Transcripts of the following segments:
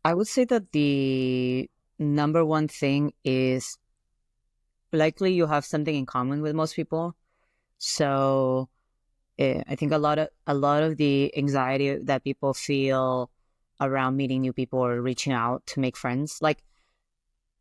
I would say that the number one thing is likely you have something in common with most people. So I think a lot of the anxiety that people feel around meeting new people or reaching out to make friends, like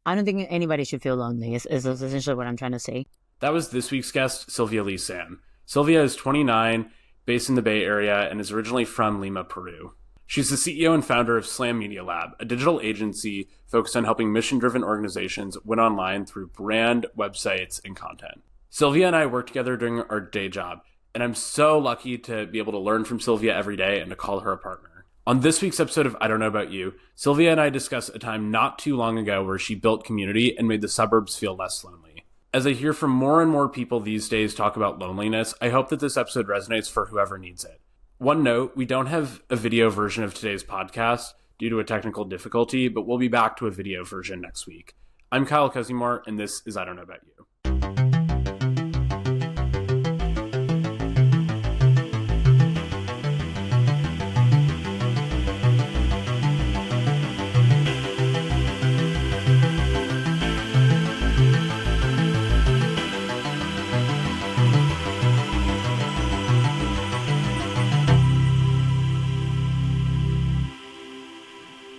I don't think anybody should feel lonely. Is essentially what I'm trying to say. That was this week's guest, Silvia Li Sam. Sylvia is 29, based in the Bay Area, and is originally from Lima, Peru. She's the CEO and founder of Slam Media Lab, a digital agency focused on helping mission-driven organizations win online through brand, websites, and content. Sylvia and I work together during our day job, and I'm so lucky to be able to learn from Sylvia every day and to call her a partner. On this week's episode of I Don't Know About You, Sylvia and I discuss a time not too long ago where she built community and made the suburbs feel less lonely. As I hear from more and more people these days talk about loneliness, I hope that this episode resonates for whoever needs it. One note, we don't have a video version of today's podcast due to a technical difficulty, but we'll be back to a video version next week. I'm Kyle Cuzymore, and this is I Don't Know About You.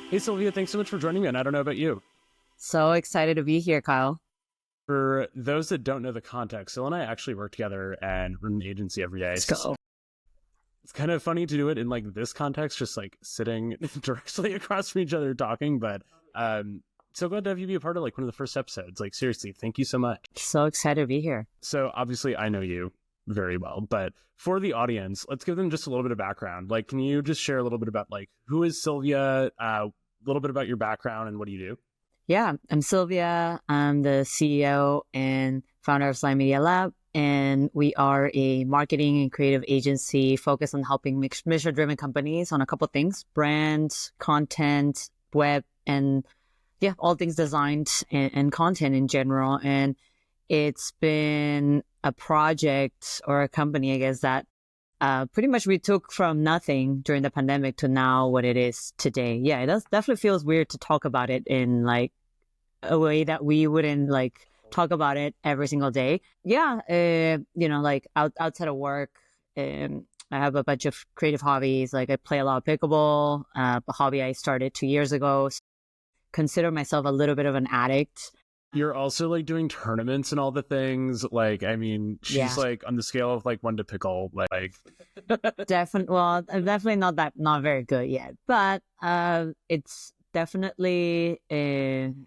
Hey, Sylvia, thanks so much for joining me on I Don't Know About You. So excited to be here, Kyle. For those that don't know the context, Sil and I actually work together and run an agency every day. Let's go. It's kind of funny to do it in like this context, just like sitting directly across from each other talking, but so glad to have you be a part of like one of the first episodes. Like seriously, thank you so much. So excited to be here. So obviously I know you very well, but for the audience, let's give them just a little bit of background. Like, can you just share a little bit about like who is Sylvia, a little bit about your background and what do you do? Yeah, I'm Silvia. I'm the CEO and founder of Slam Media Lab, and we are a marketing and creative agency focused on helping mission-driven companies on a couple of things: brand, content, web, and yeah, all things designed and content in general. And it's been a project or a company, I guess, that pretty much we took from nothing during the pandemic to now what it is today. Yeah, it does definitely feels weird to talk about it in like a way that we wouldn't like talk about it every single day. Yeah, like outside of work, I have a bunch of creative hobbies. Like I play a lot of pickleball, a hobby I started 2 years ago. Consider myself a little bit of an addict. You're also like doing tournaments and all the things. Like, I mean, she's like on the scale of like 1 to pickle. Like, definitely. Well, I'm definitely not very good yet, but it's definitely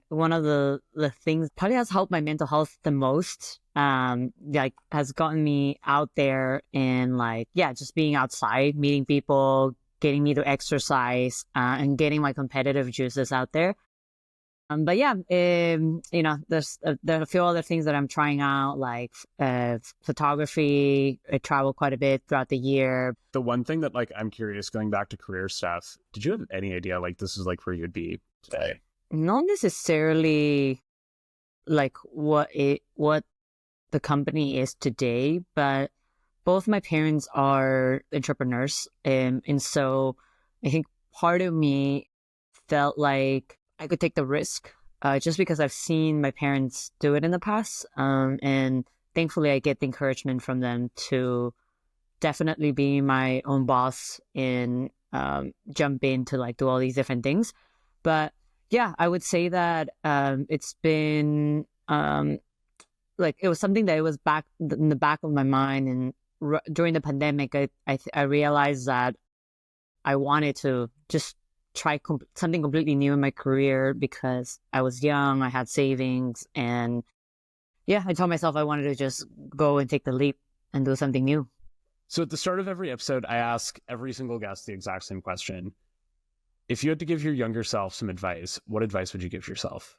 one of the things probably has helped my mental health the most. Like has gotten me out there and like just being outside, meeting people, getting me to exercise, and getting my competitive juices out there. But yeah, there are a few other things that I'm trying out, like photography. I travel quite a bit throughout the year. The one thing that like I'm curious, going back to career stuff, did you have any idea like this is like where you'd be today? Not necessarily like what the company is today, but both my parents are entrepreneurs, and so I think part of me felt like I could take the risk just because I've seen my parents do it in the past. And thankfully, I get the encouragement from them to definitely be my own boss and jump in to like do all these different things. But yeah, I would say that it's been like it was something that it was back in the back of my mind. And during the pandemic, I realized that I wanted to just try something completely new in my career because I was young, I had savings, and yeah, I told myself I wanted to just go and take the leap and do something new. So at the start of every episode, I ask every single guest the exact same question. If you had to give your younger self some advice, what advice would you give yourself?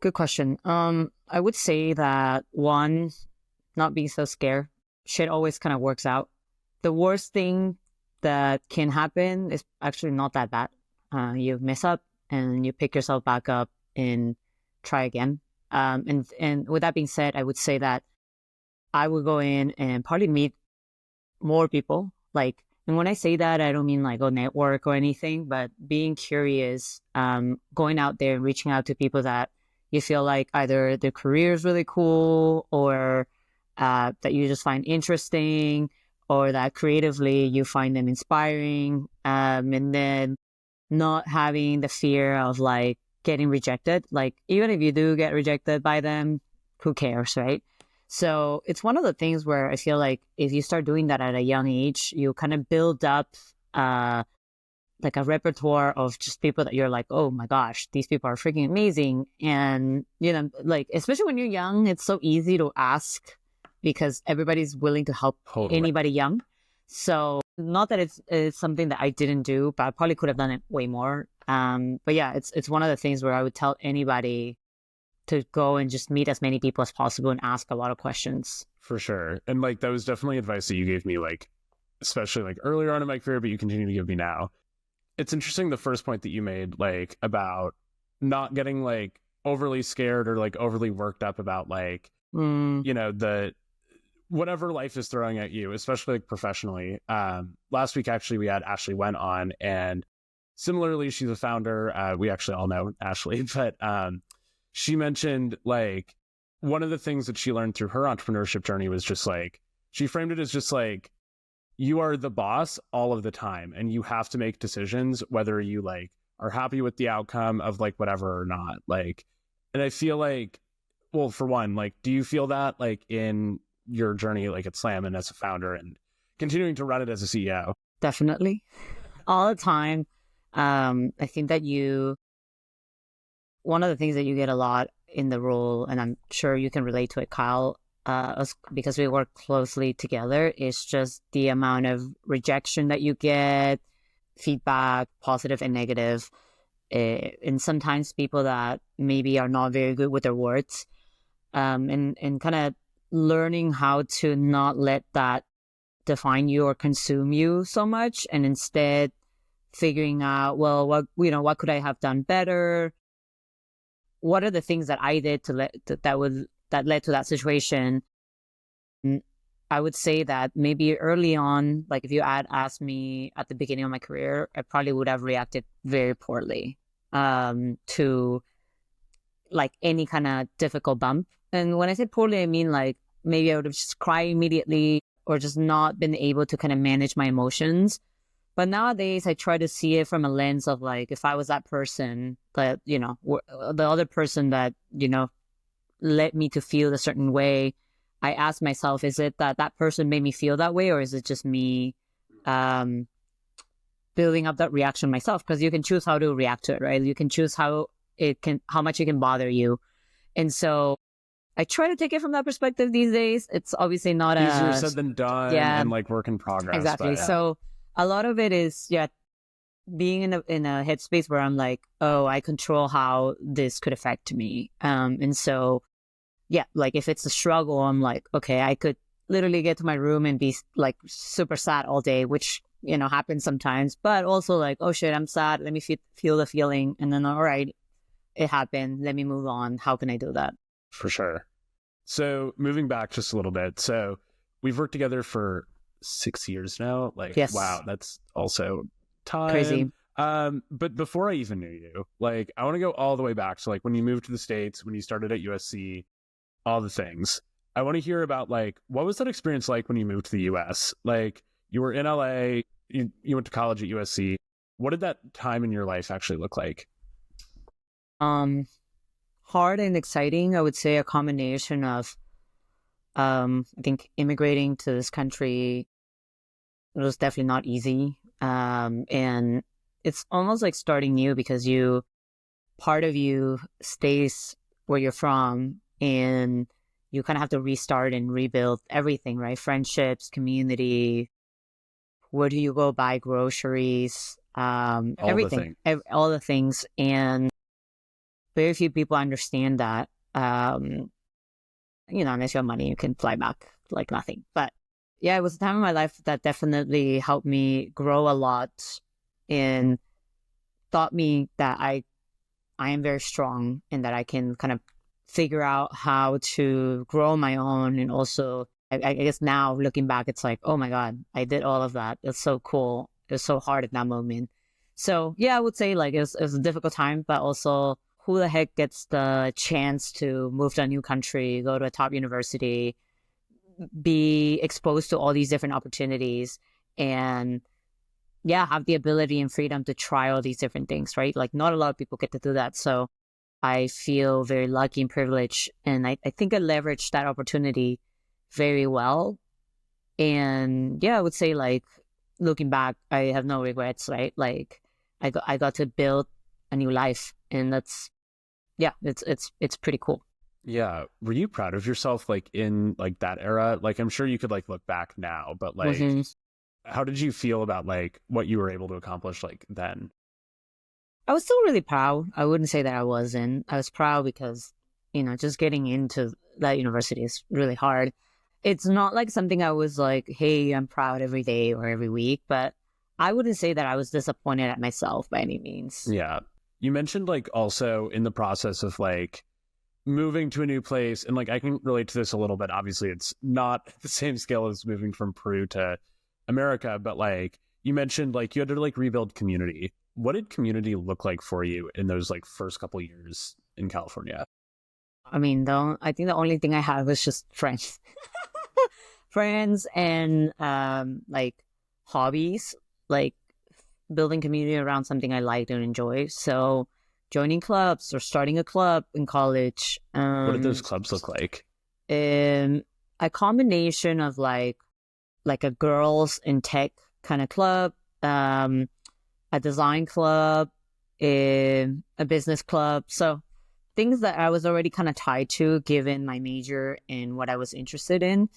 Good question. I would say that one, not being so scared. Shit always kind of works out. The worst thing that can happen is actually not that bad. You mess up and you pick yourself back up and try again. And with that being said, I would say that I would go in and probably meet more people, like And when I say that, I don't mean like go network or anything, but being curious, going out there and reaching out to people that you feel like either their career is really cool or that you just find interesting or that creatively you find them inspiring. And then not having the fear of like getting rejected. Like even if you do get rejected by them, who cares, right? So it's one of the things where I feel like if you start doing that at a young age, you kind of build up like a repertoire of just people that you're like, oh my gosh, these people are freaking amazing. And, you know, like, especially when you're young, it's so easy to ask because everybody's willing to help anybody young. So not that it's something that I didn't do, but I probably could have done it way more. But yeah, it's one of the things where I would tell anybody to go and just meet as many people as possible and ask a lot of questions. For sure. And like, that was definitely advice that you gave me, like, especially like earlier on in my career, but you continue to give me now. It's interesting, the first point that you made, like, about not getting like overly scared or like overly worked up about like, you know, the whatever life is throwing at you, especially like professionally. Last week, actually, we had Ashley Wen on, and similarly, she's a founder. We actually all know Ashley, but she mentioned like one of the things that she learned through her entrepreneurship journey was just like, she framed it as just like, you are the boss all of the time and you have to make decisions whether you like are happy with the outcome of like whatever or not. Like, and I feel like, well, for one, like, do you feel that like in your journey, like at Slam and as a founder and continuing to run it as a CEO? Definitely. All the time. I think that one of the things that you get a lot in the role, and I'm sure you can relate to it, Kyle, because we work closely together, is just the amount of rejection that you get, feedback, positive and negative, and sometimes people that maybe are not very good with their words, and kind of learning how to not let that define you or consume you so much, and instead figuring out, well, what could I have done better? What are the things that I did that led to that situation? And I would say that maybe early on, like if you asked me at the beginning of my career, I probably would have reacted very poorly to like any kind of difficult bump. And when I say poorly, I mean like maybe I would have just cried immediately or just not been able to kind of manage my emotions. But nowadays, I try to see it from a lens of like, if I was that person that, you know, the other person that, you know, led me to feel a certain way, I ask myself, is it that that person made me feel that way, or is it just me building up that reaction myself? Because you can choose how to react to it, right? You can choose how much it can bother you. And so I try to take it from that perspective these days. It's obviously not easier said than done, and like work in progress. Exactly. But, yeah. So a lot of it is, being in a headspace where I'm like, oh, I control how this could affect me. And so, like if it's a struggle, I'm like, okay, I could literally get to my room and be like super sad all day, which, you know, happens sometimes, but also like, oh shit, I'm sad. Let me feel the feeling. And then, all right, it happened. Let me move on. How can I do that? For sure. So moving back just a little bit. So we've worked together for 6 years now. Like, yes. Wow, that's also time. Crazy. But before I even knew you, like, I want to go all the way back to like when you moved to the States, when you started at USC, all the things. I want to hear about like, what was that experience like when you moved to the US? Like, you were in LA, you went to college at USC. What did that time in your life actually look like? Hard and exciting. I would say a combination of, I think immigrating to this country, it was definitely not easy. And it's almost like starting new because part of you stays where you're from and you kind of have to restart and rebuild everything, right? Friendships, community, where do you go buy groceries, everything, all the things. And very few people understand that, you know, unless you have money, you can fly back like nothing. But yeah, it was a time in my life that definitely helped me grow a lot and taught me that I am very strong and that I can kind of figure out how to grow my own and also I guess now looking back, it's like, oh my God, I did all of that. It's so cool. It was so hard at that moment. So yeah, I would say like it was a difficult time, but also who the heck gets the chance to move to a new country, go to a top university, be exposed to all these different opportunities, and yeah, have the ability and freedom to try all these different things, right? Like not a lot of people get to do that. So I feel very lucky and privileged. And I think I leveraged that opportunity very well. And yeah, I would say like looking back, I have no regrets, right? Like I got to build a new life, and that's yeah, it's pretty cool. Yeah. Were you proud of yourself like in like that era? Like I'm sure you could like look back now, but like how did you feel about like what you were able to accomplish like then? I was still really proud. I wouldn't say that I wasn't. I was proud because, just getting into that university is really hard. It's not like something I was like, hey, I'm proud every day or every week, but I wouldn't say that I was disappointed at myself by any means. Yeah. You mentioned like also in the process of like moving to a new place, and like I can relate to this a little bit. Obviously, it's not the same scale as moving from Peru to America, but like you mentioned like you had to like rebuild community. What did community look like for you in those like first couple years in California? I mean, I think the only thing I had was just friends. Friends and like hobbies, like building community around something I liked and enjoy. So joining clubs or starting a club in college. What did those clubs look like? A combination of like a girls in tech kind of club, a design club, a business club. So things that I was already kind of tied to given my major and what I was interested in.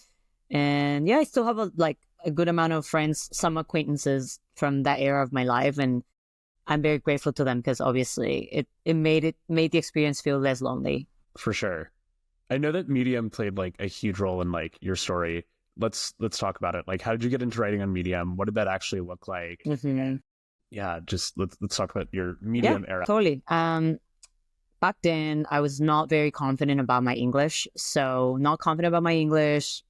And yeah, I still have a good amount of friends, some acquaintances from that era of my life. And I'm very grateful to them because obviously it made the experience feel less lonely. For sure. I know that Medium played like a huge role in like your story. Let's talk about it. Like, how did you get into writing on Medium? What did that actually look like? Yeah, just let's talk about your Medium era. Totally. Back then, I was not very confident about my English. So not confident about my English,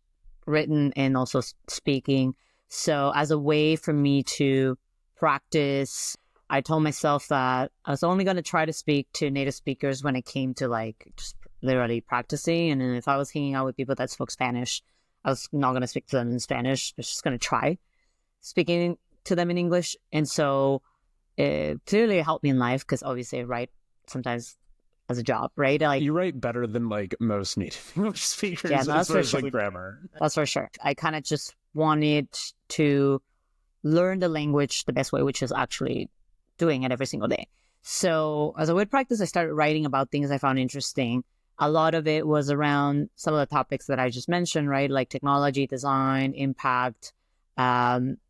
written and also speaking. So as a way for me to practice, I told myself that I was only going to try to speak to native speakers when it came to like just literally practicing. And then if I was hanging out with people that spoke Spanish, I was not going to speak to them in Spanish. I was just going to try speaking to them in English. And so it clearly helped me in life because obviously I write sometimes as a job, right? Like you write better than like most native English speakers. Yeah, that's for sure. Like grammar. That's for sure. I kind of just wanted to learn the language the best way, which is actually doing it every single day. So as a way to practice, I started writing about things I found interesting. A lot of it was around some of the topics that I just mentioned, right? Like technology, design, impact,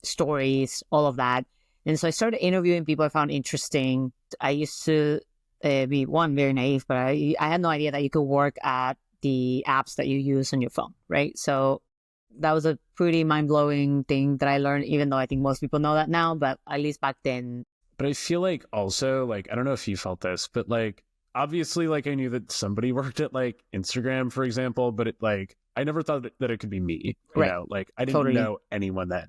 stories, all of that. And so I started interviewing people I found interesting. I used to be very naive, but I had no idea that you could work at the apps that you use on your phone, right? So that was a pretty mind-blowing thing that I learned, even though I think most people know that now, but at least back then. But I feel like also, like, I don't know if you felt this, but like, obviously, like, I knew that somebody worked at like Instagram, for example, but it like, I never thought that it could be me, you know, like I didn't know anyone that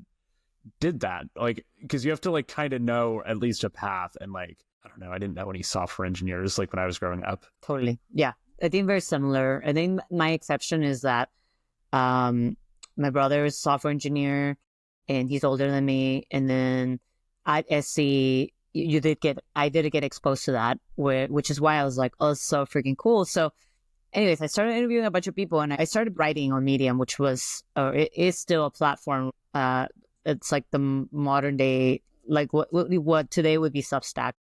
did that, like, because you have to like kind of know at least a path, and like, I don't know, I didn't know any software engineers like when I was growing up. Totally. Yeah. I think very similar. I think my exception is that my brother is a software engineer and he's older than me. And then at SC, I did get exposed to that, which is why I was like, oh, it's so freaking cool. So anyways, I started interviewing a bunch of people and I started writing on Medium, which was, or it is still a platform. It's like the modern day, like what today would be Substack.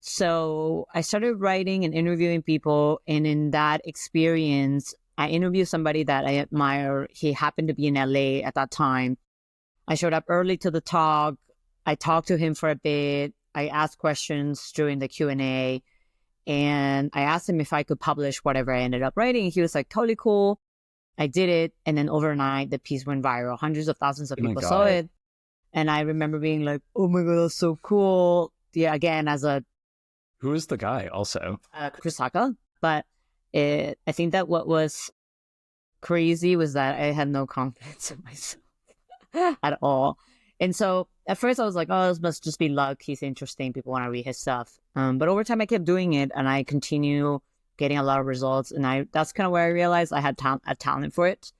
So I started writing and interviewing people. And in that experience, I interviewed somebody that I admire. He happened to be in LA at that time. I showed up early to the talk. I talked to him for a bit. I asked questions during the Q&A. And I asked him if I could publish whatever I ended up writing. He was like, totally cool. I did it. And then overnight, the piece went viral. Hundreds of thousands of people saw it. And I remember being like, oh my God, that's so cool. Yeah, again, Who is the guy also? Chris Saka. But I think that what was crazy was that I had no confidence in myself at all. And so at first I was like, oh, this must just be luck. He's interesting. People want to read his stuff. But over time I kept doing it and I continue getting a lot of results. And that's kind of where I realized I had a talent for it.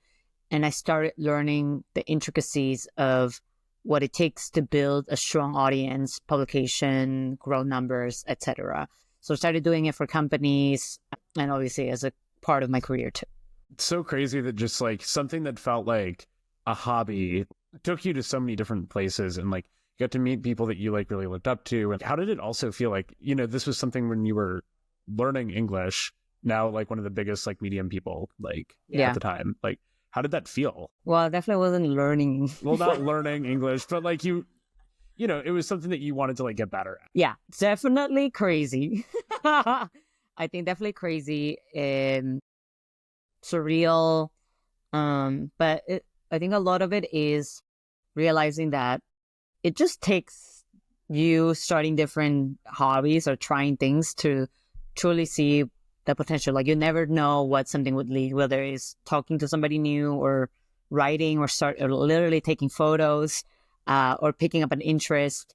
And I started learning the intricacies of what it takes to build a strong audience, publication, grow numbers, etc. So I started doing it for companies and obviously as a part of my career too. It's so crazy that just like something that felt like a hobby took you to so many different places and like you got to meet people that you like really looked up to. And how did it also feel like, you know, this was something when you were learning English, now like one of the biggest like medium people like at the time, like how did that feel? Well, I definitely wasn't learning. Well, not learning English, but like you know, it was something that you wanted to like get better at. Yeah, definitely crazy. I think definitely crazy and surreal. But I think a lot of it is realizing that it just takes you starting different hobbies or trying things to truly see the potential. Like you never know what something would lead, whether it's talking to somebody new or writing or literally taking photos or picking up an interest.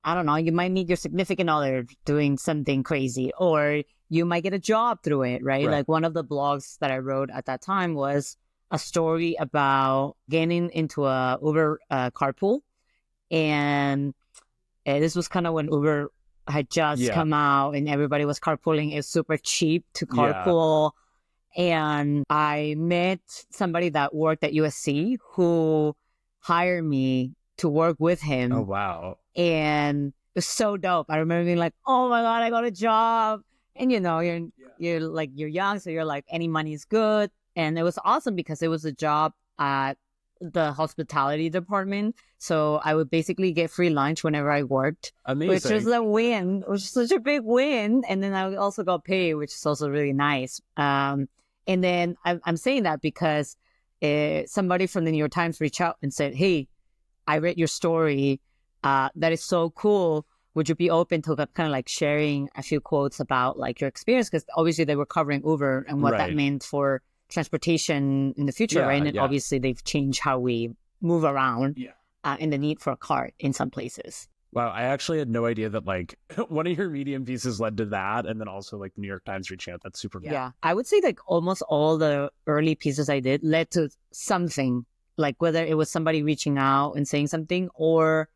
I don't know, you might meet your significant other doing something crazy or you might get a job through it, right? Like one of the blogs that I wrote at that time was a story about getting into a Uber carpool. And this was kind of when Uber had just come out and everybody was carpooling. It's super cheap to carpool. And I met somebody that worked at USC who hired me to work with him. Oh, wow. And it was so dope. I remember being like, oh my God, I got a job. And you know, you're like, you're young. So you're like, any money is good. And it was awesome because it was a job at the hospitality department. So I would basically get free lunch whenever I worked. Amazing. Which was a win, which is such a big win. And then I also got paid, which is also really nice. And then I'm saying that because somebody from the New York Times reached out and said, hey, I read your story. That is so cool. Would you be open to kind of like sharing a few quotes about like your experience? Because obviously they were covering Uber and what that meant for transportation in the future, right? And obviously they've changed how we move around and the need for a car in some places. Wow, I actually had no idea that like one of your Medium pieces led to that, and then also like the New York Times reaching out. That's super cool. Yeah, I would say like almost all the early pieces I did led to something, like whether it was somebody reaching out and saying something or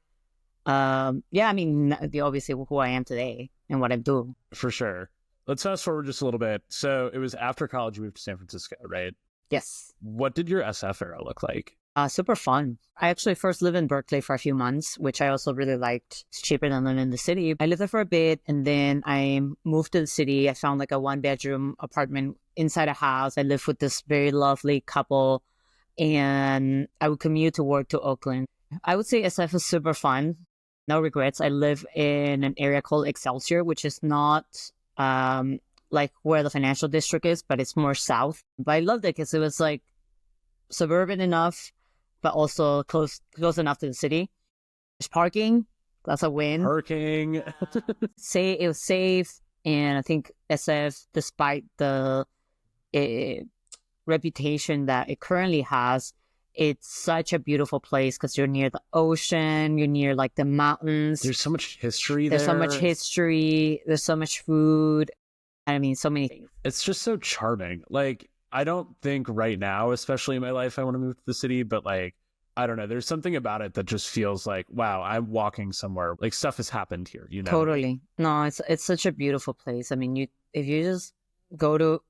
I mean, obviously who I am today and what I do. For sure. Let's fast forward just a little bit. So it was after college you moved to San Francisco, right? Yes. What did your SF era look like? Super fun. I actually first lived in Berkeley for a few months, which I also really liked. It's cheaper than living in the city. I lived there for a bit and then I moved to the city. I found like a 1-bedroom apartment inside a house. I lived with this very lovely couple and I would commute to work to Oakland. I would say SF is super fun. No regrets. I live in an area called Excelsior, which is not like where the financial district is, but it's more south. But I loved it because it was like suburban enough, but also close enough to the city. There's parking. That's a win. Parking. It was safe. And I think SF, despite the reputation that it currently has, it's such a beautiful place because you're near the ocean, you're near like the mountains. There's so much history there. There's so much history. There's so much food. I mean, so many things. It's just so charming. Like, I don't think right now, especially in my life, I want to move to the city, but like, I don't know. There's something about it that just feels like, wow, I'm walking somewhere. Like stuff has happened here, you know? Totally. No, it's such a beautiful place. I mean, if you just go to,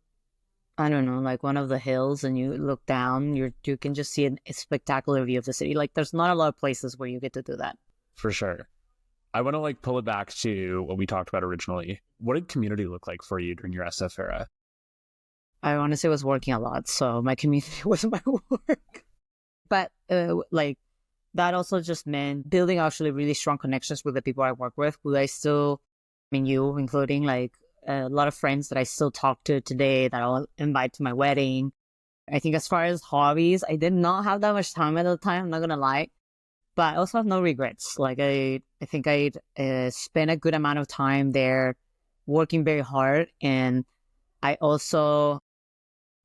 I don't know, like one of the hills and you look down, you can just see a spectacular view of the city. Like there's not a lot of places where you get to do that. For sure. I want to like pull it back to what we talked about originally. What did community look like for you during your SF era? I honestly was working a lot, so my community was my work. But like that also just meant building actually really strong connections with the people I work with, who I still, I mean, you including, like a lot of friends that I still talk to today that I'll invite to my wedding. I think as far as hobbies, I did not have that much time at the time, I'm not going to lie. But I also have no regrets. Like I think I spent a good amount of time there working very hard. And I also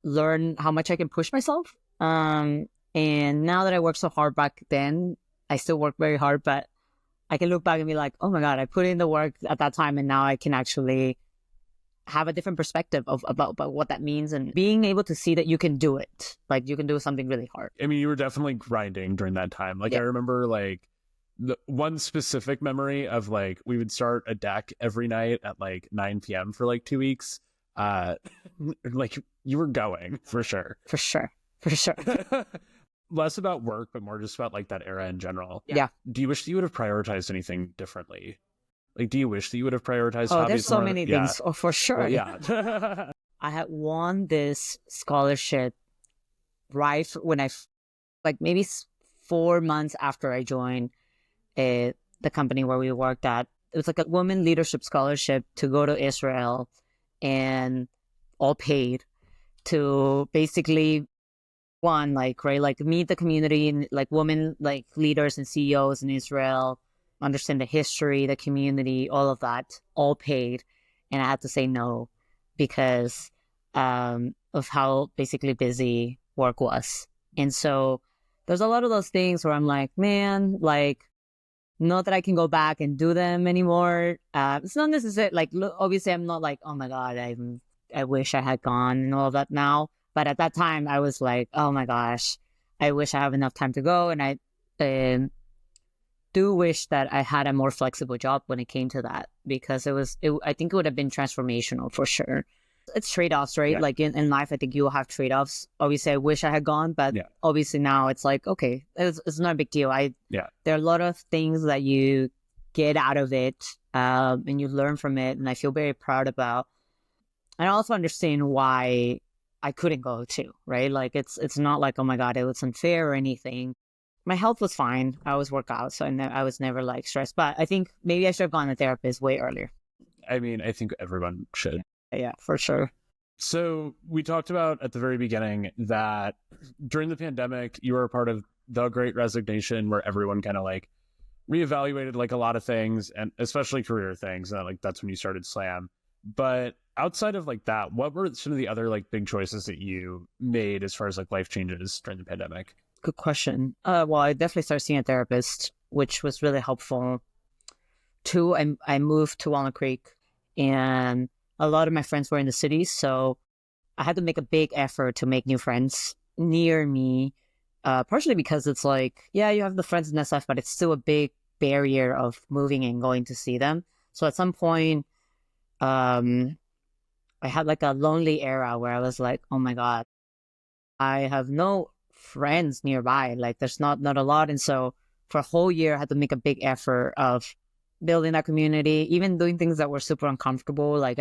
learn how much I can push myself. And now that I worked so hard back then, I still work very hard, but I can look back and be like, oh my God, I put in the work at that time, and now I can actually have a different perspective of about what that means, and being able to see that you can do it. Like, you can do something really hard. I mean, you were definitely grinding during that time. Like, Yeah. I remember like the one specific memory of like we would start a deck every night at like 9 p.m. for like 2 weeks. Like, you were going for sure. For sure. Less about work, but more just about like that era in general. Yeah. Do you wish that you would have prioritized anything differently? Like, do you wish that you would have prioritized Oh, hobbies there's so more? many Yeah. things. Oh, for sure. Well, yeah. I had won this scholarship right when like maybe 4 months after I joined the company where we worked at. It was like a women leadership scholarship to go to Israel, and all paid, to basically meet the community, and like women like leaders and CEOs in Israel, understand the history, the community, all of that, all paid. And I had to say no because of how basically busy work was. And so there's a lot of those things where I'm like, man, like, not that I can go back and do them anymore. It's not necessarily like, obviously I'm not like, oh my God, I wish I had gone and all of that now. But at that time I was like, oh my gosh, I wish I have enough time to go. And I do wish that I had a more flexible job when it came to that, because I think it would have been transformational for sure. It's trade-offs, right? Yeah. Like in life, I think you will have trade-offs. Obviously, I wish I had gone, but obviously now it's like, okay, it's not a big deal. There are a lot of things that you get out of it, and you learn from it, and I feel very proud about. And I also understand why I couldn't go too, right? Like, it's not like, oh my God, it was unfair or anything. My health was fine. I always work out, so I was never like stressed. But I think maybe I should have gone to a therapist way earlier. I mean, I think everyone should. Yeah, for sure. So we talked about at the very beginning that during the pandemic, you were a part of the Great Resignation, where everyone kind of like reevaluated like a lot of things, and especially career things. And like, that's when you started Slam. But outside of like that, what were some of the other like big choices that you made as far as like life changes during the pandemic? Good question. Well, I definitely started seeing a therapist, which was really helpful. 2, I moved to Walnut Creek, and a lot of my friends were in the city, so I had to make a big effort to make new friends near me, partially because it's like, yeah, you have the friends in SF, but it's still a big barrier of moving and going to see them. So at some point, I had like a lonely era where I was like, oh my God, I have no friends nearby. Like, there's not a lot. And so for a whole year, I had to make a big effort of building that community, even doing things that were super uncomfortable. Like,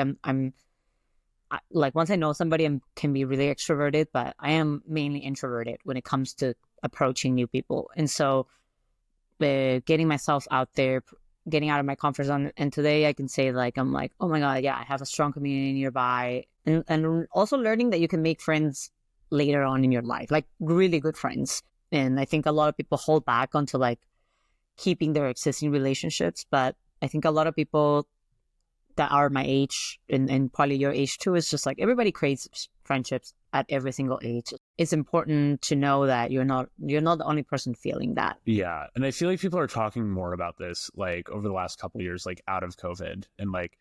like, once I know somebody, I can be really extroverted, but I am mainly introverted when it comes to approaching new people. And so getting myself out there, getting out of my comfort zone. And today I can say, like, I'm like, oh my God, yeah, I have a strong community nearby. And also learning that you can make friends later on in your life, like really good friends. And I think a lot of people hold back onto like keeping their existing relationships. But I think a lot of people that are my age and probably your age too, is just like, everybody creates friendships at every single age. It's important to know that you're not the only person feeling that. Yeah. And I feel like people are talking more about this like over the last couple of years, like out of COVID. And like,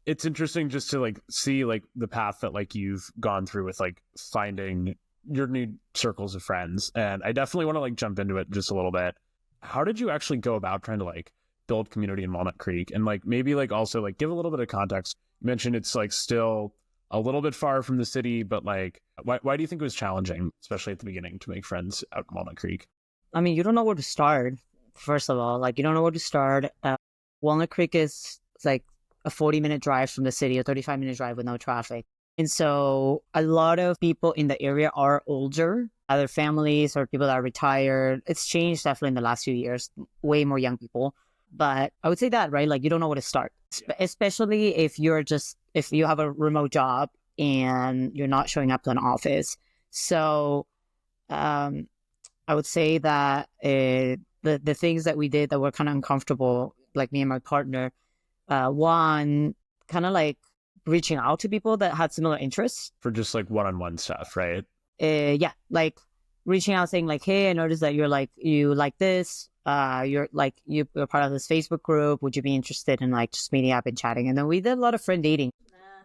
it's interesting just to like see like the path that like you've gone through with like finding your new circles of friends. And I definitely want to like jump into it just a little bit. How did you actually go about trying to like build community in Walnut Creek? And like, maybe like also like give a little bit of context. You mentioned it's like still a little bit far from the city, but like, why do you think it was challenging, especially at the beginning, to make friends out in Walnut Creek? I mean, you don't know where to start. First of all, like, you don't know where to start. Walnut Creek is like a 40-minute drive from the city, a 35-minute drive with no traffic. And so a lot of people in the area are older, either families or people that are retired. It's changed definitely in the last few years, way more young people. But I would say that, right? Like, you don't know where to start, especially if you have a remote job and you're not showing up to an office. So I would say that the things that we did that were kind of uncomfortable, like me and my partner, one, kind of like reaching out to people that had similar interests. For just like one-on-one stuff, right? Yeah, like reaching out saying like, hey, I noticed that you're like, you like this. You're part of this Facebook group. Would you be interested in like just meeting up and chatting? And then we did a lot of friend dating.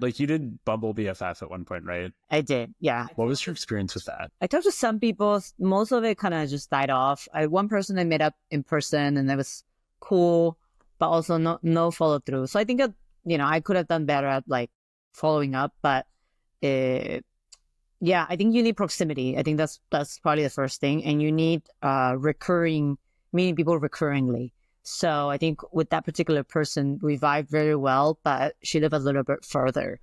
Like you did Bumble BFF at one point, right? I did, yeah. What was your experience with that? I talked to some people. Most of it kind of just died off. One person I met up in person, and it was cool, but also no follow through. So I think that, I could have done better at like following up, but yeah, I think you need proximity. I think that's probably the first thing, and you need meeting people recurringly. So I think with that particular person, we vibed very well, but she lived a little bit further.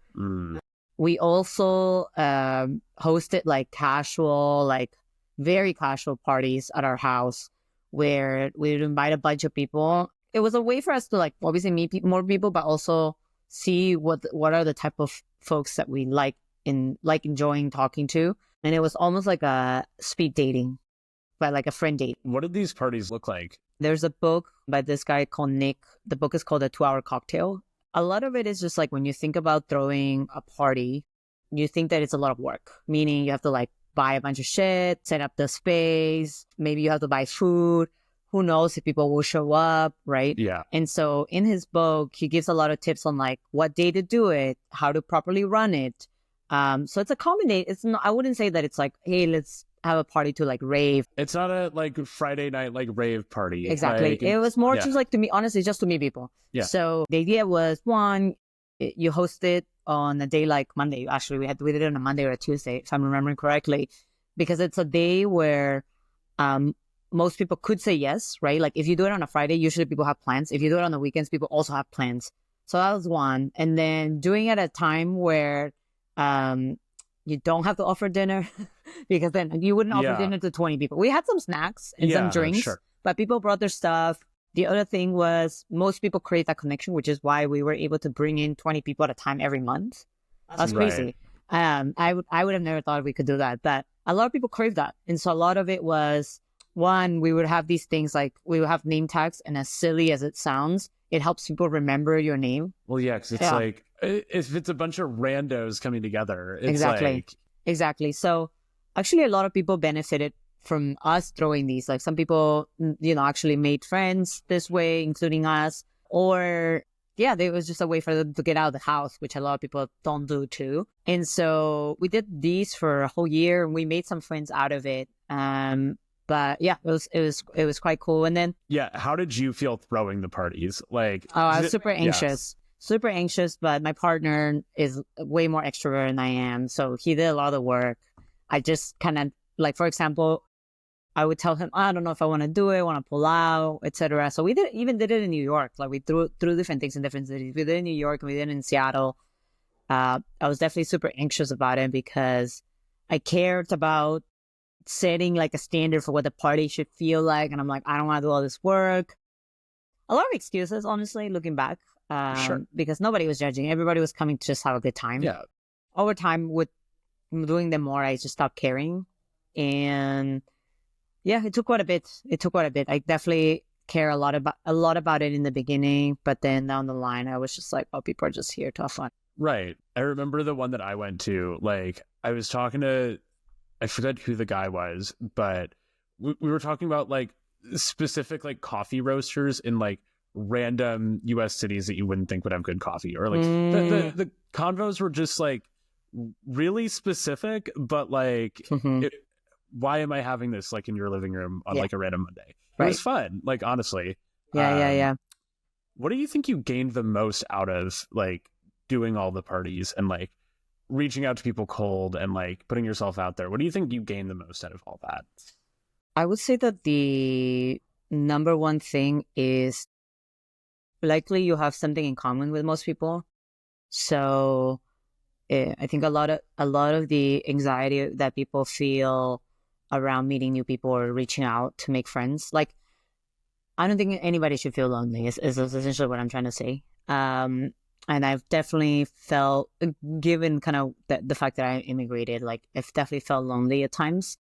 We also hosted like casual, like very casual parties at our house where we would invite a bunch of people. It was a way for us to like obviously meet more people, but also see what are the type of folks that we like enjoying talking to. And it was almost like a speed dating, but like a friend date. What did these parties look like? There's a book by this guy called Nick. The book is called The 2-Hour Cocktail. A lot of it is just like when you think about throwing a party, you think that it's a lot of work, meaning you have to like buy a bunch of shit, set up the space. Maybe you have to buy food. Who knows if people will show up, right? Yeah. And so in his book, he gives a lot of tips on like what day to do it, how to properly run it. So it's a combination. I wouldn't say that it's like, hey, let's have a party to like rave. It's not a like Friday night like rave party. Exactly. Like, it was more just like to me, honestly, just to meet people. Yeah. So the idea was one, you host it on a day like Monday. Actually, we did it on a Monday or a Tuesday, if I'm remembering correctly, because it's a day where most people could say yes, right? Like if you do it on a Friday, usually people have plans. If you do it on the weekends, people also have plans. So that was one. And then doing it at a time where you don't have to offer dinner because then you wouldn't offer dinner to 20 people. We had some snacks and some drinks, but people brought their stuff. The other thing was most people crave that connection, which is why we were able to bring in 20 people at a time every month. That's crazy. I would have never thought we could do that, but a lot of people crave that. And so a lot of it was, one, we would have these things like we would have name tags, and as silly as it sounds, it helps people remember your name. Well, yeah, because it's like, if it's a bunch of randos coming together, it's Exactly. So actually a lot of people benefited from us throwing these. Like some people, actually made friends this way, including us. Or it was just a way for them to get out of the house, which a lot of people don't do too. And so we did these for a whole year and we made some friends out of it. But yeah, it was quite cool. And then how did you feel throwing the parties? Like, I was super anxious. Super anxious, but my partner is way more extrovert than I am. So he did a lot of the work. I just kind of, like, for example, I would tell him, I don't know if I want to do it, I want to pull out, etc. So we did it in New York. Like we threw different things in different cities. We did it in New York, we did it in Seattle. I was definitely super anxious about it because I cared about setting like a standard for what the party should feel like. And I'm like, I don't want to do all this work. A lot of excuses, honestly, looking back. Because nobody was judging. Everybody was coming to just have a good time. Yeah. Over time, with doing them more, I just stopped caring. And it took quite a bit. I definitely care a lot about it in the beginning, but then down the line, I was just like, oh, people are just here to have fun. Right. I remember the one that I went to, like, I was talking to, I forget who the guy was, but we were talking about like specific like coffee roasters in like random US cities that you wouldn't think would have good coffee, or like the convos were just like really specific, but like why am I having this like in your living room on like a random Monday? It was fun, like, honestly. Yeah. What do you think you gained the most out of like doing all the parties and like reaching out to people cold and like putting yourself out there? What do you think you gained the most out of all that? I would say that the number one thing is likely you have something in common with most people. So I think a lot of the anxiety that people feel around meeting new people or reaching out to make friends, like, I don't think anybody should feel lonely is essentially what I'm trying to say. And I've definitely felt, given kind of the fact that I immigrated, like I've definitely felt lonely at times.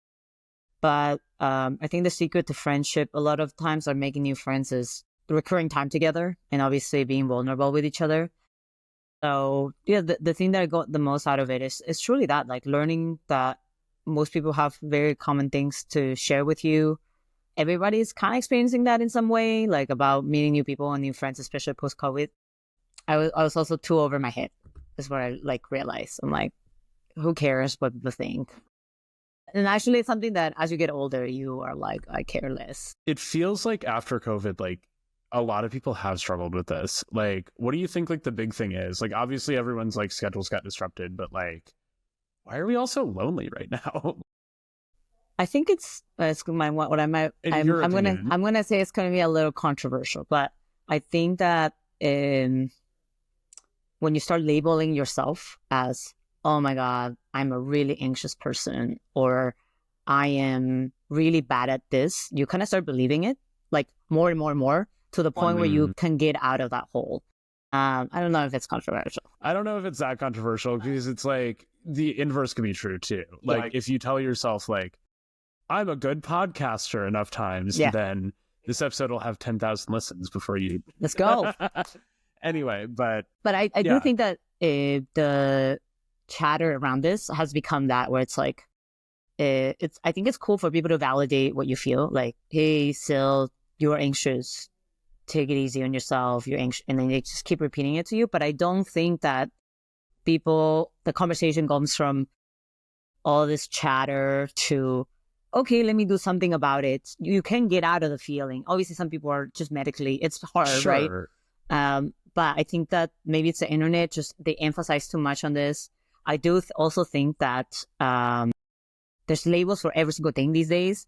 But I think the secret to friendship a lot of times are making new friends is recurring time together and obviously being vulnerable with each other. So yeah, the thing that I got the most out of it is truly that, like learning that most people have very common things to share with you. Everybody's kind of experiencing that in some way, like about meeting new people and new friends, especially post COVID. I was also too over my head. Is what I like realized. I'm like, who cares what people think? And actually, it's something that as you get older, you are like, I care less. It feels like after COVID, like a lot of people have struggled with this. Like, what do you think like the big thing is? Like, obviously everyone's like schedules got disrupted, but like, why are we all so lonely right now? I think it's my what I might I'm gonna say it's gonna be a little controversial, but I think that when you start labeling yourself as, oh my God, I'm a really anxious person, or I am really bad at this, you kind of start believing it like more and more and more to the point where you can get out of that hole. I don't know if it's controversial. I don't know if it's that controversial because it's like the inverse can be true too. Like if you tell yourself like, I'm a good podcaster enough times, then this episode will have 10,000 listens before you. Let's go. Anyway, but I do think that the chatter around this has become that where it's like, I think it's cool for people to validate what you feel. Like, hey, Sil, you're anxious. Take it easy on yourself. You're anxious. And then they just keep repeating it to you. But I don't think that the conversation comes from all this chatter to, okay, let me do something about it. You can get out of the feeling. Obviously, some people are just medically, it's hard, right? But I think that maybe it's the internet, just they emphasize too much on this. I do also think that there's labels for every single thing these days.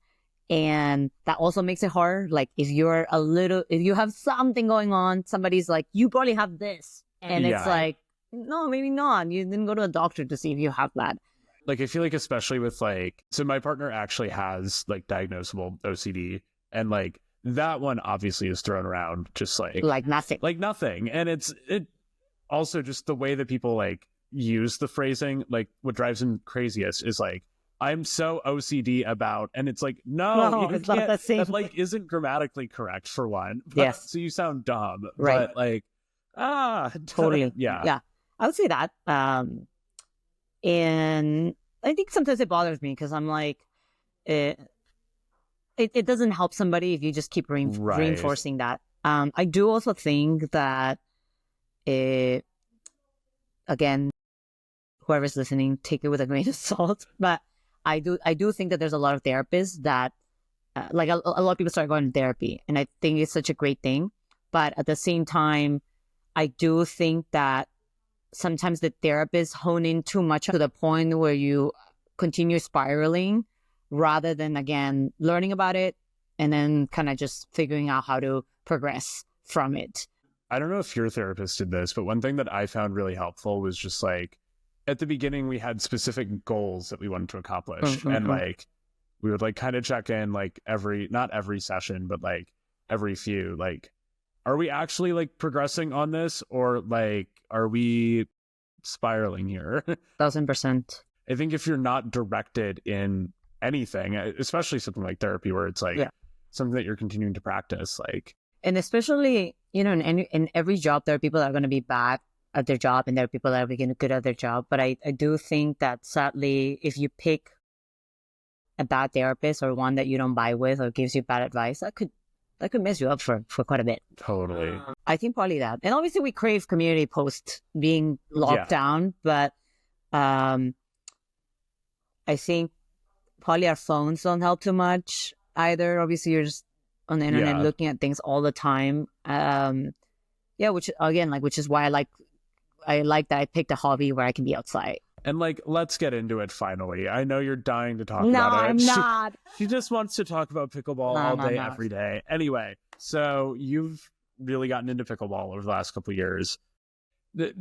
And that also makes it hard. Like if you have something going on, somebody's like, you probably have this. And it's like, no, maybe not. You didn't go to a doctor to see if you have that. Like, I feel like, especially with like, so my partner actually has like diagnosable OCD, and like that one obviously is thrown around just like nothing. And it also just the way that people like use the phrasing, like what drives him craziest is like, I'm so OCD about, and it's like, no, it's not the same. That like isn't grammatically correct for one. But, so you sound dumb, right? But like, totally, yeah. I would say that. And I think sometimes it bothers me because I'm like, it doesn't help somebody if you just keep reinforcing that. I do also think that, again, whoever's listening, take it with a grain of salt. But I do think that there's a lot of therapists that, like a lot of people start going to therapy, and I think it's such a great thing. But at the same time, I do think that sometimes the therapists hone in too much to the point where you continue spiraling rather than, again, learning about it and then kind of just figuring out how to progress from it. I don't know if your therapist did this, but one thing that I found really helpful was just like, at the beginning, we had specific goals that we wanted to accomplish. And like, we would like kind of check in like not every session, but like every few, like, are we actually like progressing on this, or like, are we spiraling here? 1,000%. I think if you're not directed in anything, especially something like therapy, where it's like something that you're continuing to practice, like, and especially, in every job, there are people that are going to be bad at their job, and there are people that are being good at their job. But I do think that sadly, if you pick a bad therapist or one that you don't buy with or gives you bad advice, that could mess you up for quite a bit. Totally. I think probably that. And obviously we crave community post being locked down, but I think probably our phones don't help too much either. Obviously you're just on the internet looking at things all the time. Which is why I like that I picked a hobby where I can be outside. And like, let's get into it finally. I know you're dying to talk about it. No, I'm not. She just wants to talk about pickleball all day, every day. Anyway, so you've really gotten into pickleball over the last couple of years.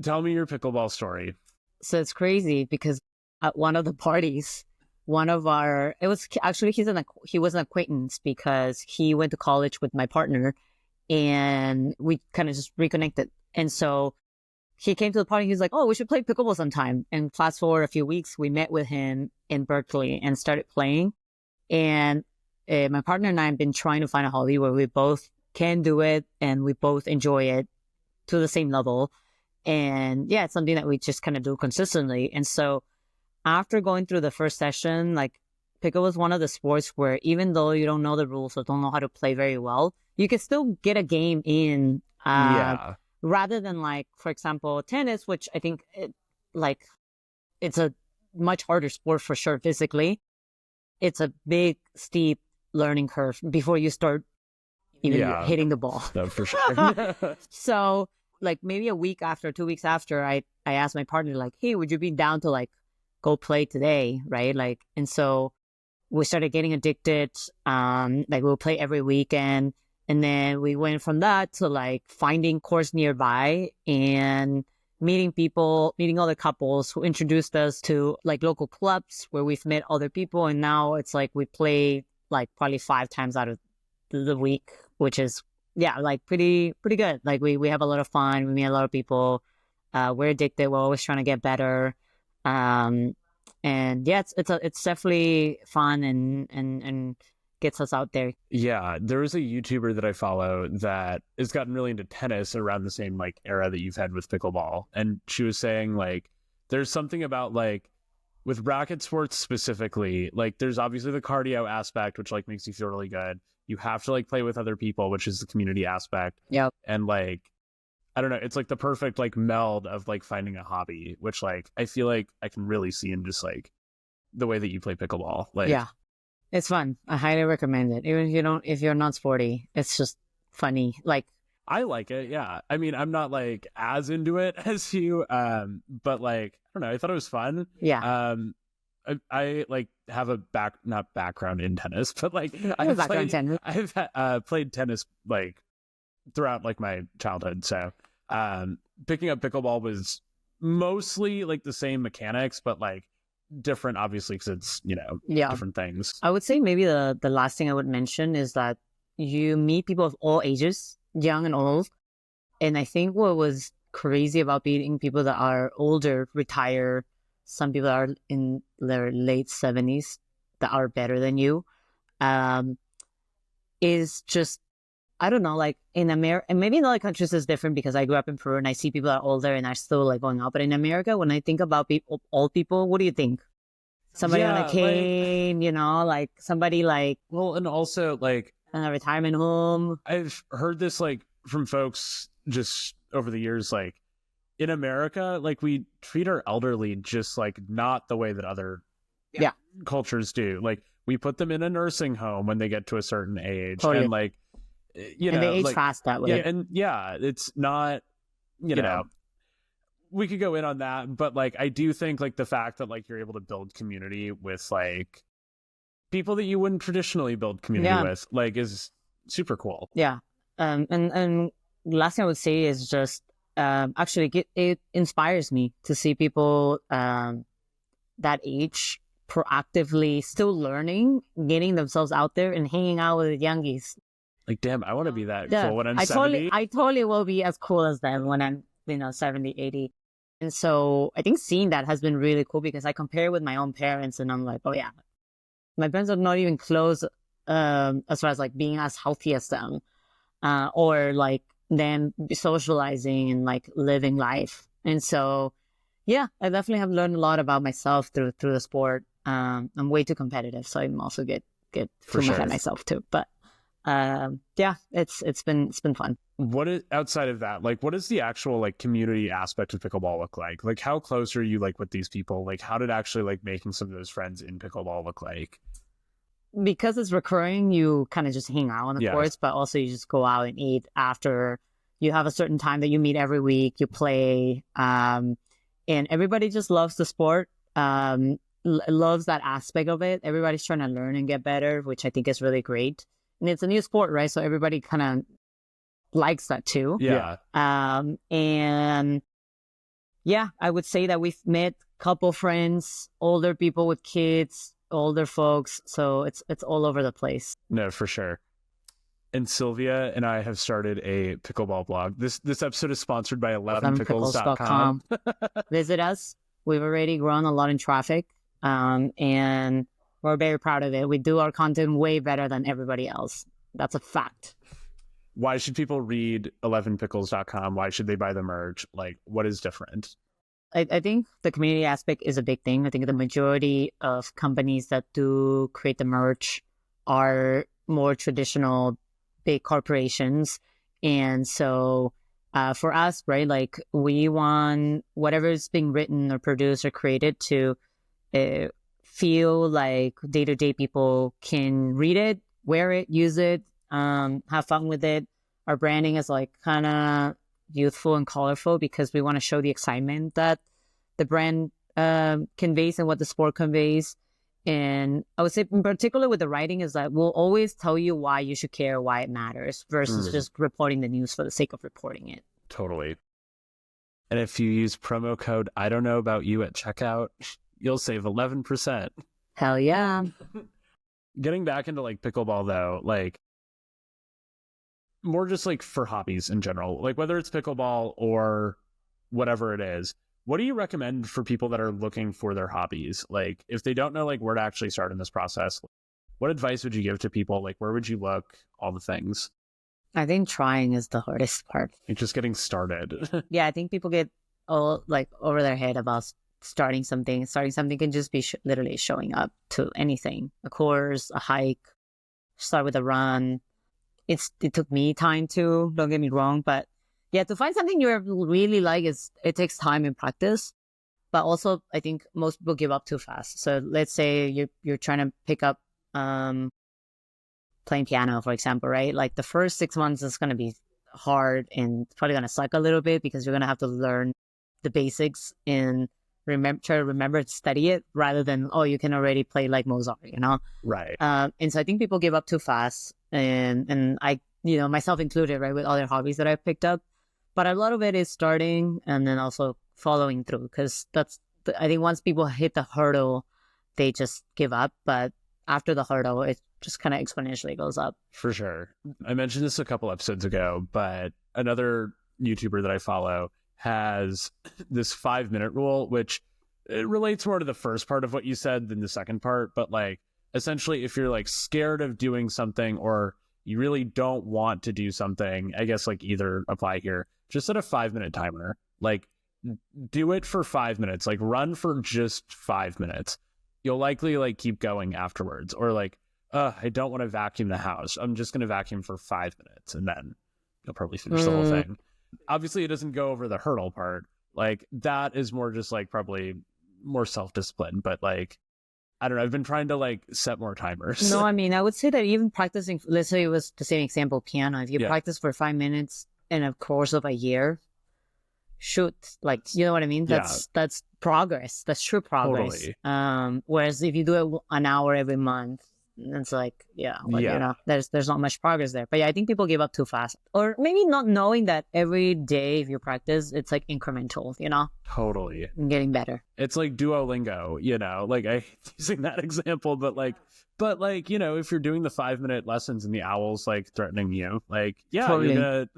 Tell me your pickleball story. So it's crazy because at one of the parties, he was an acquaintance because he went to college with my partner, and we kind of just reconnected. And so he came to the party. He was like, "Oh, we should play pickleball sometime." And fast forward a few weeks, we met with him in Berkeley and started playing. And my partner and I have been trying to find a hobby where we both can do it and we both enjoy it to the same level. And yeah, it's something that we just kind of do consistently. And so after going through the first session, like pickle was one of the sports where even though you don't know the rules or don't know how to play very well, you can still get a game in. Rather than like, for example, tennis, which I think it's a much harder sport for sure physically. It's a big, steep learning curve before you start even hitting the ball. No, for sure. So like maybe a week after, 2 weeks after, I asked my partner like, hey, would you be down to like go play today? Right. Like, and so we started getting addicted. Like we'll play every weekend. And then we went from that to like finding courts nearby and meeting people, meeting other couples who introduced us to like local clubs where we've met other people. And now it's like we play like probably 5 times out of the week, which is, like pretty good. Like we have a lot of fun. We meet a lot of people. We're addicted. We're always trying to get better. And yeah, it's definitely fun and gets us out there. Yeah, there was a YouTuber that I follow that has gotten really into tennis around the same like era that you've had with pickleball, and she was saying like there's something about like with racket sports specifically, like there's obviously the cardio aspect which like makes you feel really good. You have to like play with other people, which is the community aspect. Yep. And like I don't know, it's like the perfect like meld of like finding a hobby, which like I feel like I can really see in just like the way that you play pickleball. Like yeah. It's fun. I highly recommend it. Even if you're not sporty, it's just funny. Like I like it. Yeah. I mean, I'm not like as into it as you, but like, I don't know. I thought it was fun. Yeah. I like have a not background in tennis, but like I've played tennis like throughout like my childhood. So, picking up pickleball was mostly like the same mechanics, but like different obviously because it's different things. I would say maybe the last thing I would mention is that you meet people of all ages, young and old, and I think what was crazy about meeting people that are older, retire, some people are in their late 70s that are better than you, is just I don't know, like in America, and maybe in other countries it's different because I grew up in Peru and I see people that are older and are still like going out. But in America, when I think about people, old people, what do you think? Somebody on a cane, like somebody like... Well, and also like... in a retirement home. I've heard this like from folks just over the years, like in America, like we treat our elderly just like not the way that other cultures do. Like we put them in a nursing home when they get to a certain age. Totally. And like... and they age like, fast that way. It's not, know, we could go in on that, but like, I do think like the fact that like you're able to build community with like people that you wouldn't traditionally build community with, like is super cool. Yeah. And last thing I would say is just, actually it inspires me to see people, that age proactively still learning, getting themselves out there and hanging out with the youngies. Like, damn, I want to be that cool when I'm 70. I totally will be as cool as them when I'm, 70, 80. And so I think seeing that has been really cool because I compare with my own parents and I'm like, oh yeah, my parents are not even close as far as like being as healthy as them or like them socializing and like living life. And so, yeah, I definitely have learned a lot about myself through the sport. I'm way too competitive, so I'm also get too much at myself too. But it's been fun. What is outside of that, like what is the actual like community aspect of pickleball look like? Like how close are you like with these people? Like how did actually like making some of those friends in pickleball look like? Because it's recurring, you kind of just hang out on the courts, but also you just go out and eat after. You have a certain time that you meet every week, you play, and everybody just loves the sport, loves that aspect of it. Everybody's trying to learn and get better, which I think is really great. And it's a new sport, right? So everybody kind of likes that too. Yeah. And yeah, I would say that we've met couple friends, older people with kids, older folks. So it's all over the place. No, for sure. And Silvia and I have started a pickleball blog. This episode is sponsored by 11pickles.com. Visit us. We've already grown a lot in traffic. And we're very proud of it. We do our content way better than everybody else. That's a fact. Why should people read 11pickles.com? Why should they buy the merch? Like, what is different? I think the community aspect is a big thing. I think the majority of companies that do create the merch are more traditional big corporations. And so for us, right, like we want whatever is being written or produced or created to feel like day-to-day people can read it, wear it, use it, have fun with it. Our branding is like kind of youthful and colorful because we want to show the excitement that the brand conveys and what the sport conveys. And I would say in particular with the writing is that we'll always tell you why you should care, why it matters versus just reporting the news for the sake of reporting it. Totally. And if you use promo code I don't know about you at checkout, you'll save 11%. Hell yeah. Getting back into like pickleball though, like more just like for hobbies in general, like whether it's pickleball or whatever it is, what do you recommend for people that are looking for their hobbies? Like if they don't know like where to actually start in this process, what advice would you give to people? Like where would you look? All the things. I think trying is the hardest part. Like just getting started. Yeah, I think people get all like over their head about starting something. Starting something can just be literally showing up to anything, a course, a hike, start with a run. It took me time too, don't get me wrong, but yeah, to find something you really like it takes time and practice. But also, I think most people give up too fast. So let's say you're trying to pick up playing piano, for example, right? Like the first 6 months is going to be hard and probably going to suck a little bit because you're going to have to learn the basics and try to remember to study it rather than, oh, you can already play like Mozart, you know? Right. And so I think people give up too fast. And I, myself included, right, with other hobbies that I've picked up. But a lot of it is starting and then also following through because I think once people hit the hurdle, they just give up. But after the hurdle, it just kind of exponentially goes up. For sure. I mentioned this a couple episodes ago, but another YouTuber that I follow has this 5-minute rule, which it relates more to the first part of what you said than the second part. But like, essentially, if you're like scared of doing something or you really don't want to do something, I guess like either apply here, just set a 5-minute timer. Like do it for 5 minutes, like run for just 5 minutes. You'll likely like keep going afterwards. Or like, I don't want to vacuum the house. I'm just going to vacuum for 5 minutes and then you'll probably finish the whole thing. Obviously, it doesn't go over the hurdle part. Like that is more just like probably more self-discipline, but like, I don't know. I've been trying to like set more timers. No, I mean, I would say that even practicing, let's say it was the same example, piano. If you practice for 5 minutes in a course of a year, shoot, like, you know what I mean? That's progress. That's true progress. Totally. Whereas if you do it an hour every month, it's like, you know, there's not much progress there. But yeah, I think people give up too fast. Or maybe not knowing that every day if you practice, it's like incremental, you know? Totally. And getting better. It's like Duolingo, you know? Like I hate using that example, but like, you know, if you're doing the 5-minute lessons and the owl's like threatening you, like, yeah, totally. You're gonna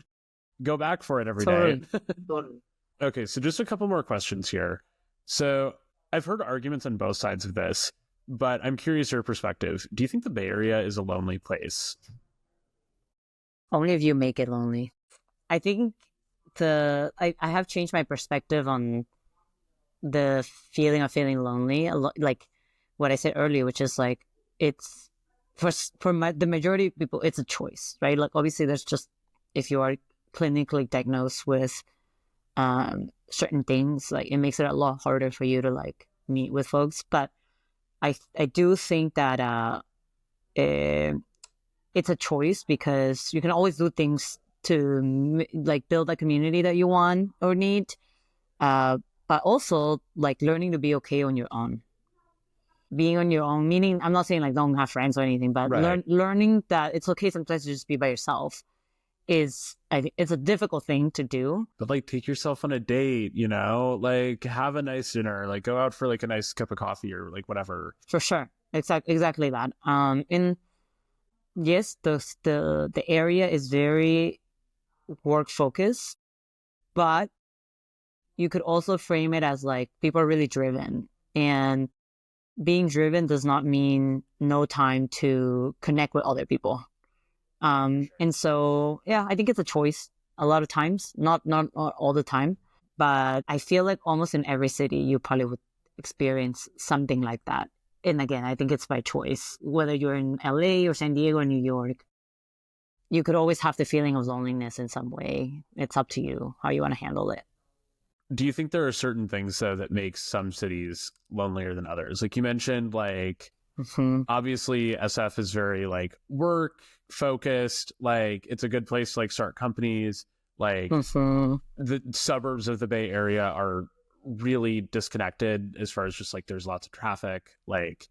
go back for it every day. Totally. Okay, so just a couple more questions here. So I've heard arguments on both sides of this, but I'm curious your perspective. Do you think the Bay Area is a lonely place? Only if you make it lonely. I think I have changed my perspective on the feeling of feeling lonely. Like what I said earlier, which is like, it's for the majority of people, it's a choice, right? Like obviously there's just, if you are clinically diagnosed with certain things, like it makes it a lot harder for you to like meet with folks. But I do think that it's a choice because you can always do things to like build a community that you want or need, but also like learning to be okay on your own. Being on your own, meaning I'm not saying like don't have friends or anything, but learning that it's okay sometimes to just be by yourself is, I think it's a difficult thing to do. But like take yourself on a date, you know, like have a nice dinner, like go out for like a nice cup of coffee or like whatever. For sure. Exactly that. And yes, the area is very work focused, but you could also frame it as like people are really driven, and being driven does not mean no time to connect with other people. And so, yeah, I think it's a choice a lot of times, not all the time, but I feel like almost in every city you probably would experience something like that. And again, I think it's by choice. Whether you're in LA or San Diego or New York, you could always have the feeling of loneliness in some way. It's up to you how you want to handle it. Do you think there are certain things though that make some cities lonelier than others? Like you mentioned, like obviously SF is very like work focused, like it's a good place to like start companies. Like the suburbs of the Bay Area are really disconnected as far as just like there's lots of traffic. Like,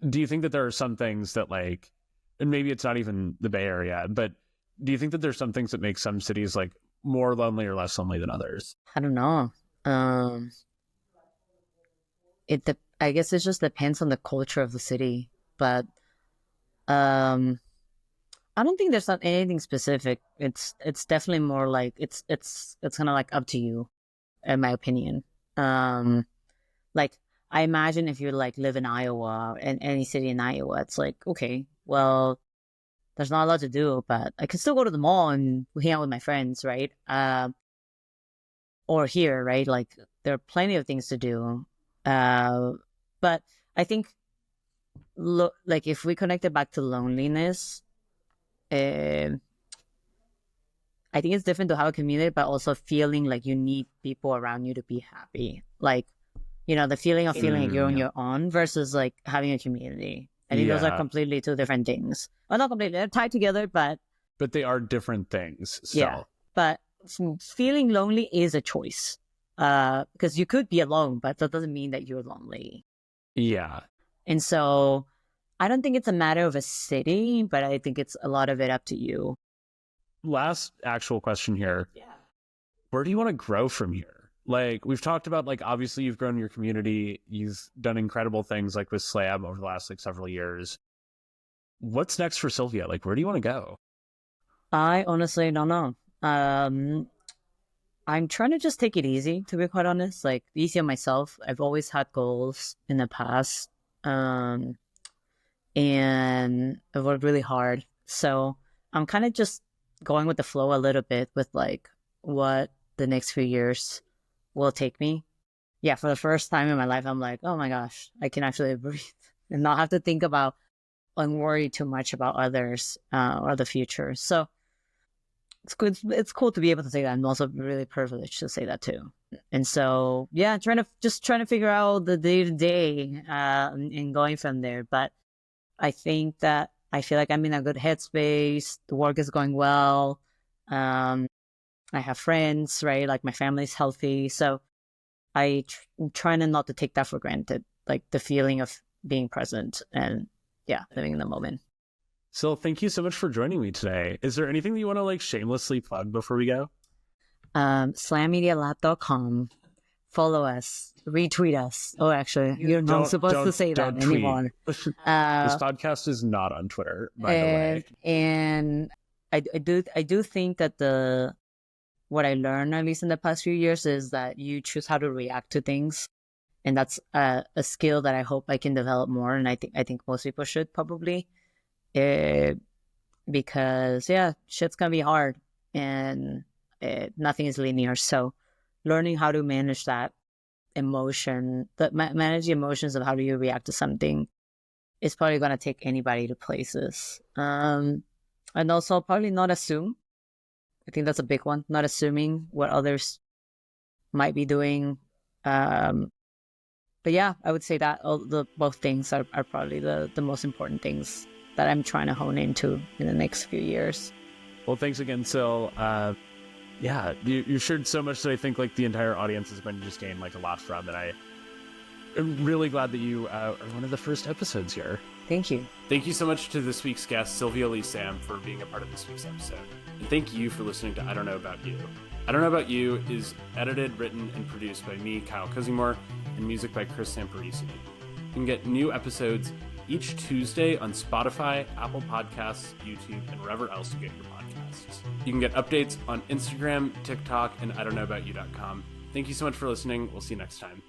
do you think that there are some things that like, and maybe it's not even the Bay Area, but do you think that there's some things that make some cities like more lonely or less lonely than others? I don't know. I guess it just depends on the culture of the city, but I don't think there's not anything specific. It's definitely more like it's kind of like up to you, in my opinion. Like I imagine if you like live in Iowa and any city in Iowa, it's like, okay, well, there's not a lot to do, but I can still go to the mall and hang out with my friends, right? Or here, right? Like there are plenty of things to do. But I think, like if we connect it back to loneliness, I think it's different to have a community, but also feeling like you need people around you to be happy. Like, you know, the feeling of feeling like you're on your own versus like having a community. I think those are completely two different things. Well, not completely, they're tied together, but they are different things still. Yeah, but feeling lonely is a choice. Because you could be alone, but that doesn't mean that you're lonely. Yeah. And so I don't think it's a matter of a city, but I think it's a lot of it up to you. Last actual question here. Yeah. Where do you want to grow from here? Like we've talked about, like obviously you've grown your community, you've done incredible things like with Slam over the last like several years. What's next for Silvia? Like where do you want to go? I honestly don't know. I'm trying to just take it easy, to be quite honest. Like easy on myself. I've always had goals in the past, and I've worked really hard. So I'm kind of just going with the flow a little bit with like what the next few years will take me. Yeah, for the first time in my life, I'm like, oh my gosh, I can actually breathe and not have to think about and worry too much about others or the future. So it's good. It's cool to be able to say that. I'm also really privileged to say that too. And so, yeah, trying to figure out the day to day and going from there. But I think that I feel like I'm in a good headspace. The work is going well. I have friends, right? Like my family's healthy. So I'm trying not to take that for granted. Like the feeling of being present and living in the moment. So thank you so much for joining me today. Is there anything that you want to like shamelessly plug before we go? SlamMediaLab.com. Follow us, retweet us. Oh, actually, you're not supposed to say that anymore. This podcast is not on Twitter, by the way. And I do think that what I learned, at least in the past few years, is that you choose how to react to things. And that's a skill that I hope I can develop more. And I think most people should probably. Because shit's gonna be hard and nothing is linear. So learning how to manage that emotion, manage the emotions of how do you react to something is probably gonna take anybody to places. And also probably not assume. I think that's a big one. Not assuming what others might be doing. But yeah, I would say that both things are probably the most important things that I'm trying to hone into in the next few years. Well, thanks again, Sil. You shared so much that I think like the entire audience is going to just gain like a lot from, and I'm really glad that you are one of the first episodes here. Thank you. Thank you so much to this week's guest, Silvia Li Sam, for being a part of this week's episode. And thank you for listening to I Don't Know About You. I Don't Know About You is edited, written, and produced by me, Kyle Cozumore, and music by Chris Samparisi. You can get new episodes each Tuesday on Spotify, Apple Podcasts, YouTube, and wherever else you get your podcasts. You can get updates on Instagram, TikTok, and IDon'tKnowAboutYou.com. Thank you so much for listening. We'll see you next time.